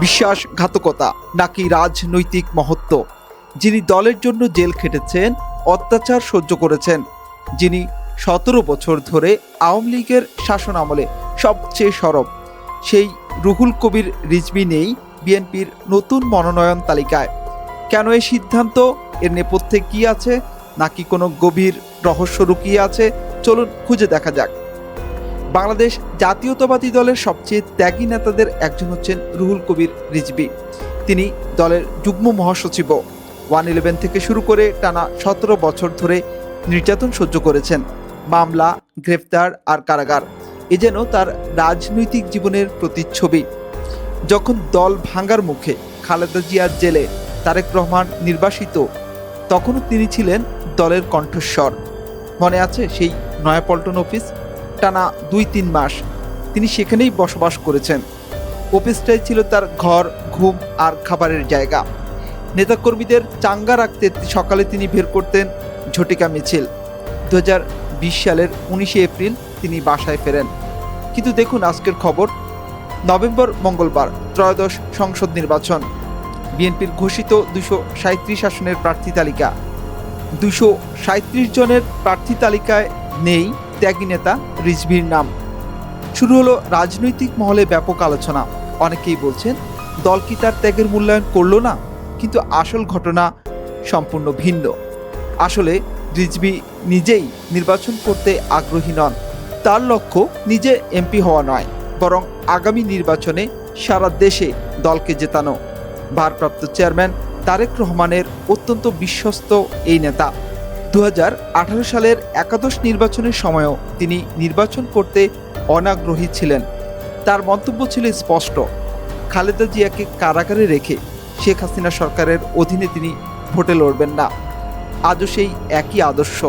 বিশ্বাসঘাতকতা নাকি রাজনৈতিক মহত্ব? যিনি দলের জন্য জেল খেটেছেন, অত্যাচার সহ্য করেছেন, যিনি ১৭ বছর ধরে আওয়ামী লীগের শাসন আমলে সবচেয়ে সরব, সেই রুহুল কবির রিজভী নেই বিএনপির নতুন মনোনয়ন তালিকায়। কেন এই সিদ্ধান্ত? এর নেপথ্যে কি আছে? নাকি কোনো গভীর রহস্য লুকিয়ে আছে? চলুন খুঁজে দেখা যাক। বাংলাদেশ জাতীয়তাবাদী দলের সবচেয়ে ত্যাগী নেতাদের একজন হচ্ছেন রুহুল কবির রিজভী। তিনি দলের যুগ্ম মহাসচিবও। 111 থেকে শুরু করে টানা ১৭ বছর ধরে নির্যাতন সহ্য করেছেন। মামলা, গ্রেফতার আর কারাগার এ যেন তার রাজনৈতিক জীবনের প্রতিচ্ছবি। যখন দল ভাঙার মুখে, খালেদা জিয়ার জেলে, তারেক রহমান নির্বাসিত, তখনও তিনি ছিলেন দলের কণ্ঠস্বর। মনে আছে সেই নয়াপল্টন অফিস? টানা ২-৩ মাস তিনি সেখানেই বসবাস করেছেন। অফিসটাই ছিল তার ঘর, ঘুম আর খাবারের জায়গা। নেতাকর্মীদের চাঙ্গা রাখতে সকালে তিনি বের করতেন ঝটিকা মিছিল। ২০২০ সালের ১৯ এপ্রিল তিনি বাসায় ফেরেন। কিন্তু দেখুন আজকের খবর। নভেম্বর মঙ্গলবার ত্রয়োদশ সংসদ নির্বাচন। বিএনপির ঘোষিত ২৩৭ আসনের প্রার্থী তালিকা। ২৩৭ জনের প্রার্থী তালিকায় নেই ত্যাগী নেতা রিজভীর নাম। শুরু হলো রাজনৈতিক মহলে ব্যাপক আলোচনা। অনেকেই বলছেন দল কি তার ত্যাগের মূল্যায়ন করলো না? কিন্তু আসল ঘটনা সম্পূর্ণ ভিন্ন। আসলে রিজভী নিজেই নির্বাচন করতে আগ্রহী নন। তার লক্ষ্য নিজে এমপি হওয়া নয়, বরং আগামী নির্বাচনে সারা দেশে দলকে জেতানো। ভারপ্রাপ্ত চেয়ারম্যান তারেক রহমানের অত্যন্ত বিশ্বস্ত এই নেতা ২০১৮ সালের একাদশ নির্বাচনের সময়ও তিনি নির্বাচন করতে অনাগ্রহী ছিলেন। তার মন্তব্য ছিল স্পষ্ট, খালেদা জিয়াকে কারাগারে রেখে শেখ হাসিনা সরকারের অধীনে তিনি ভোটে লড়বেন না। আজও সেই একই আদর্শ।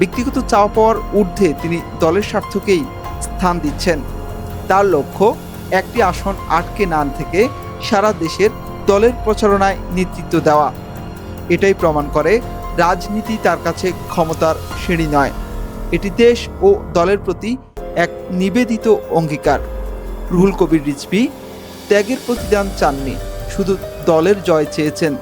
ব্যক্তিগত চাওয়া পাওয়ার ঊর্ধ্বে তিনি দলের স্বার্থকেই স্থান দিচ্ছেন। তার লক্ষ্য একটি আসন আটকে না থেকে সারা দেশের দলের প্রচারণায় নেতৃত্ব দেওয়া। এটাই প্রমাণ করে রাজনীতি তার কাছে ক্ষমতার সিঁড়ি নয়, এটি দেশ ও দলের প্রতি এক নিবেদিত অঙ্গীকার। রুহুল কবির রিজভী ত্যাগের প্রতিদান চাননি, শুধু দলের জয় চেয়েছেন।